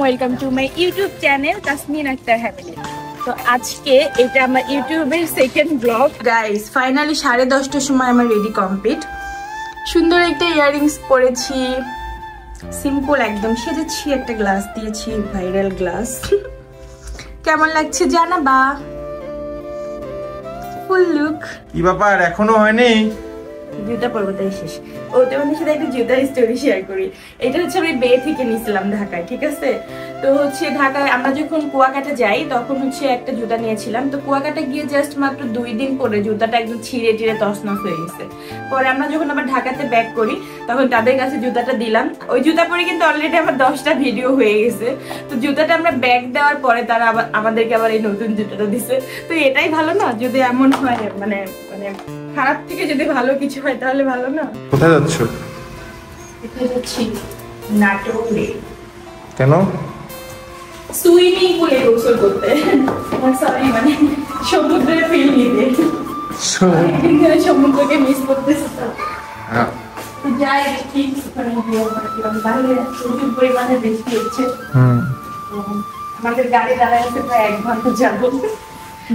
Welcome to my YouTube channel Tasmin Akter family. তো আজকে এটা আমার ইউটিউবের সেকেন্ড ব্লগ। গাইস ফাইনালি 10:30টার সময় আমার রেডি কমপ্লিট। সুন্দর একটা ইয়াররিংস পরেছি, সিম্পল একদম সেজেছি, একটা গ্লাস দিয়েছি, ভাইরাল গ্লাস। কেমন লাগছে জানাবা? ফুল লুক। কি ব্যাপার এখনো হয়নি? জুতা পরবো তাই শেষ। ও তোমাদের সাথে একটা জুতার স্টোরি শেয়ার করি। এটা হচ্ছে আমি বে থেকে নিয়েছিলাম ঢাকায়, ঠিক আছে? তো হচ্ছে ঢাকায় আমরা যখন কুয়াকাটা যাই তখন হচ্ছে একটা জুতা নিয়েছিলাম। তো কুয়াকাটা গিয়ে জাস্ট মাত্র 2 দিন পরে জুতাটা একদম ছিঁড়ে টিড়ে তছনছ হয়ে গেছে। পরে আমরা যখন আবার ঢাকাতে ব্যাক করি তখন তাদের কাছে জুতাটা দিলাম। ওই জুতা পরে কিন্তু অলরেডি আমার 10টা ভিডিও হয়ে গেছে। তো জুতাটা আমরা ব্যাগ দেওয়ার পরে তারা আবার আমাদেরকে আবার এই নতুন জুতাটা দিছে। তো এটাই ভালো না, যদি এমন হয় মানে মানে খারাপ থেকে যদি ভালো কিছু হয় তাহলে ভালো না। কোথায় যাচ্ছ? এটা যাচ্ছি নাটোরে। কেন? সুইমিং পুলে গোসল করতে, সরি মানে সমুদ্রের ফিল নিতে। একদিন ধরে সমুদ্রকে মিস করতেছি তো যাই দেখি তাহলে প্রচুর পরিমাণে বৃষ্টি হচ্ছে। আমাদের গাড়ি দাঁড়ায় আছে প্রায় 1 ঘন্টা যাবো।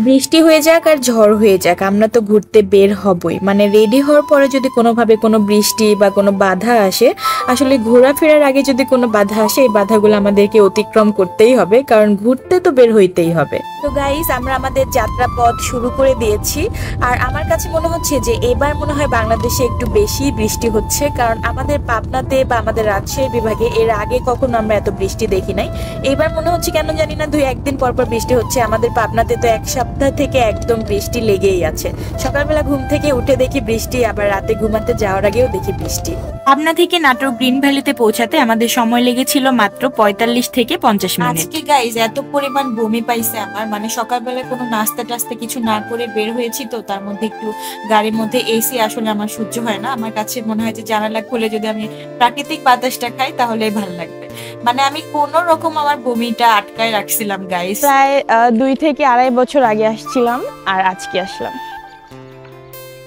বৃষ্টি হয়ে যাক আর ঝড় হয়ে যাক, আমরা তো ঘুরতে বের হবই। মানে রেডি হওয়ার পরে যদি কোনোভাবে কোনো বৃষ্টি বা কোনো বাধা আসে, আসলে ঘোরাফেরার আগে যদি কোনো বাধা আসে, এই বাধাগুলো আমাদেরকে অতিক্রম করতেই হবে, কারণ ঘুরতে তো বের হইতেই হবে। তো গাইস আমরা আমাদের যাত্রা পথ শুরু করে দিয়েছি। আর আমার কাছে মনে হচ্ছে যে এবার মনে হয় বাংলাদেশে একটু বেশি বৃষ্টি হচ্ছে, কারণ আমাদের পাবনাতে বা আমাদের রাজশাহী বিভাগে এর আগে কখনো আমরা এত বৃষ্টি দেখি নাই। এবার মনে হচ্ছে কেন জানি না 2-1 দিন পর পর বৃষ্টি হচ্ছে। আমাদের পাবনাতে তো 1 সপ্তাহ থেকে একদম বৃষ্টি লেগেই আছে। সকালবেলা ঘুম থেকে উঠে দেখি বৃষ্টি, আবার রাতে ঘুমাতে যাওয়ার আগেও দেখি বৃষ্টি। পাবনা থেকে নাটোর গ্রিন ভ্যালিতে পৌঁছাতে আমাদের সময় লেগেছিল মাত্র 45 থেকে 50 মিনিট। আজকে গাইজ এত পরিমাণ বমি পাইছে আমার, মানে সকালবেলা কোনো নাস্তা টাস্তা কিছু না করে বের হয়েছি, তো তার মধ্যে একটু গাড়ির মধ্যে এসি আসলে আমার সহ্য হয় না। আমার কাছে মনে হয় যে জানালা খুলে যদি আমি প্রাকৃতিক বাতাসটা খাই তাহলে ভালো লাগবে। মানে আমি কোন রকম আমার বমিটা আটকায় রাখছিলাম গাইস। প্রায় 2 থেকে 2.5 বছর আগে আসছিলাম আর আজকে আসলাম।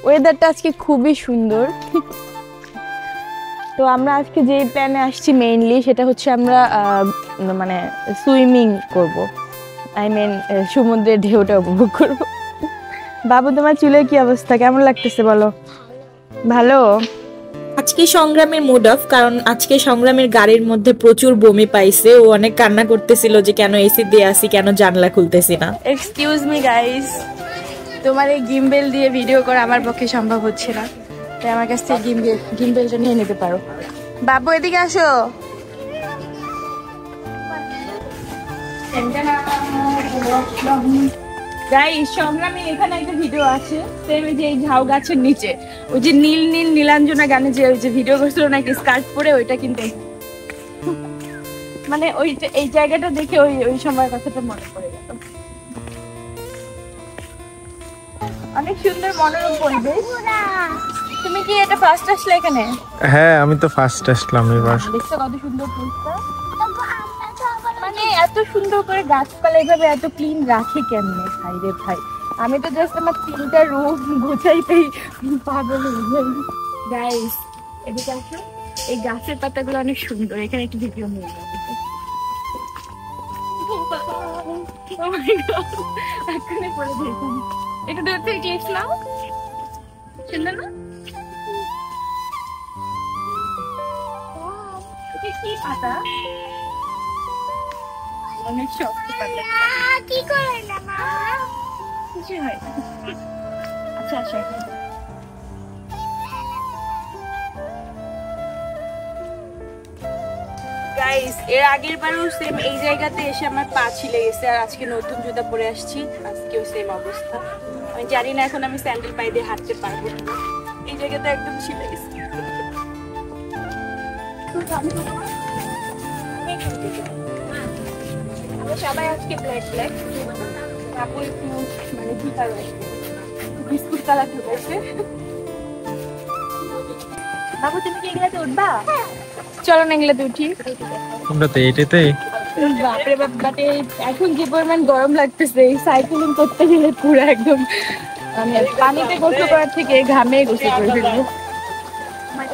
ওয়েদারটা আজকে খুবই সুন্দর। তো আমরা আজকে যে প্ল্যানে আসছি মেইনলি সেটা হচ্ছে আমরা মানে সুইমিং করব, আই মিন সমুদ্রের ঢেউটা উপভোগ করব। বাবু তোমার চুলের কি অবস্থা, কেমন লাগতেছে বলো? ভালো? আজকে সংগ্রামের মুড অফ, কারণ আজকে সংগ্রামের গাড়ির মধ্যে প্রচুর বমি পাইছে। ও অনেক কান্না করতেছিল যে কেন এসি দিয়ে আসি, কেন জানলা খুলতেছি না। এক্সকিউজ মি গাইস, তোমার এই গিম্বেল দিয়ে ভিডিও করা আমার পক্ষে সম্ভব হচ্ছে না, তাই আমার কাছ থেকে গিম্বেলটা নিয়ে নিতে পারো। বাবু এদিকে আসো। গাইস সংগ্রামী এখানে একটা ভিডিও আছে, সেম যে এই ঝাউ গাছের নিচে ওই যে নীল নীল নীলাঞ্জনা গানে যে ওই যে ভিডিও করছিল নাকি স্কার্ট পরে, ওইটা কিন্তু মানে ওই এই জায়গাটা দেখে ওই সময় কথাটা মনে পড়ে গেল। অনেক সুন্দর মনোরম পরিবেশ। তুমি কি এটা ফার্স্ট আসলে এখানে? হ্যাঁ আমি তো ফার্স্ট আসলাম এবার। দেখছো কত সুন্দর পরিষ্কার, মানে এত সুন্দর করে গাছপালা এভাবে এত ক্লিন রাখে কেমনে ভাই রে ভাই। আমি তো জাস্ট আমার 3টা রুম গোছাইতেই পাগল হয়ে যাই। গাইস এদিকে আসো, এই গাছের পাতাগুলো অনেক সুন্দর, এখানে একটু ভিডিও নিয়ে যাবো। এখানে পড়ে দেখুন, একটু দূর থেকে ক্লিপ নাও, সুন্দর না? কি পাতা, অনেক শক্ত পাতা। কি করে না মা, কিছু হয় না। আচ্ছা আচ্ছা গাইস, এর আগের বারও সেম এই জায়গাতে এসে আমার পা ছিলে গেছে, আর আজকে নতুন জুতা পরে আসছি, আজকেও সেম অবস্থা। আমি জানি না এখন আমি স্যান্ডেল পায়ে দিয়ে হাঁটতে পারবো না, এই জায়গাতে একদম ছিলে গেছে। সবাই আজকে ব্ল্যাক ব্ল্যাক, আপু একটু মানে কি কালার, বিস্কুট কালার ঢুকেছে। বাবু তুমি কি এগুলাতে উঠবা? চলো না এগুলাতে উঠি। কোনটাতে? এটাতে? বাপরে বাপ, বাটে এখন যে পরিমাণ গরম লাগতেছে, সাইক্লিং করতে গেলে পুরো একদম মানে পানিতে গোসল করার থেকে ঘামে গোসল করে ফেলবো।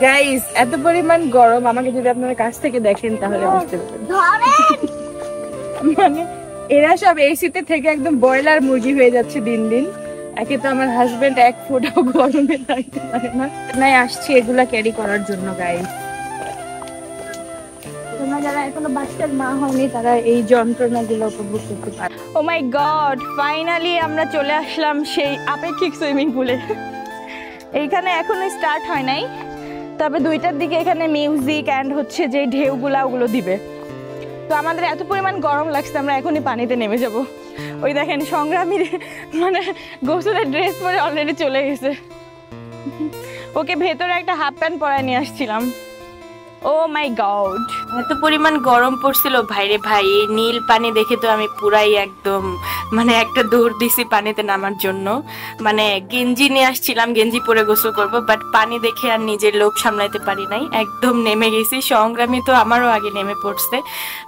গাইস এত পরিমাণ গরম, আমাকে যদি আপনারা কাছ থেকে দেখেন তাহলে বুঝতে পারবেন। মানে এরা সব এসিতে থেকে একদম ব্রয়লার মুরগি হয়ে যাচ্ছে দিন দিন। একে তো আমার হাজবেন্ড এক ফোঁটাও গরমে থাকতে পারে না, নাই আসছে এগুলা ক্যারি করার জন্য গাইস। তোমরা যারা এখনো বাচ্চার মা হয়নি তারা এই যন্ত্রণাগুলো উপভোগ করতে পারে। ও মাই গড, ফাইনালি আমরা চলে আসলাম সেই আপেক্ষিক সুইমিং পুলে। এইখানে এখনো স্টার্ট হয় নাই, তবে 2টার দিকে এখানে মিউজিক অ্যান্ড হচ্ছে যে ঢেউগুলা ওগুলো দিবে। তো আমাদের এত পরিমাণ গরম লাগছে আমরা এখনই পানিতে নেমে যাব। ওই দেখেন সংগ্রামীর মানে গোসলের ড্রেস পরে অলরেডি চলে গেছে। ওকে ভেতরে একটা হাফ প্যান্ট পরায় নিয়ে আসছিলাম। ও মাই গড, এত পরিমাণ গরম পড়ছিল ভাইরে ভাই। এই নীল পানি দেখে তো আমি পুরাই একদম মানে একটা দৌড় দিছি পানিতে নামার জন্য। মানে গেঞ্জি নিয়ে আসছিলাম, গেঞ্জি পরে গোসল করব, বাট পানি দেখে আর নিজের লোভ সামলাইতে পারি নাই, একদম নেমে গেছি। সংগ্রামী তো আমারও আগে নেমে পড়ছে।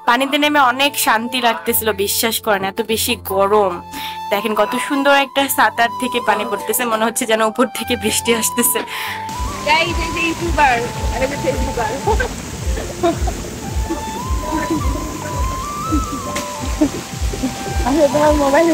পানিতে নেমে অনেক শান্তি লাগতেছিল, বিশ্বাস করেন, এত বেশি গরম। দেখেন কত সুন্দর একটা সাঁতার থেকে পানি পড়তেছে, মনে হচ্ছে যেন উপর থেকে বৃষ্টি আসতেছে। Guys, this is YouTuber. I'm a YouTuber. I have a mobile.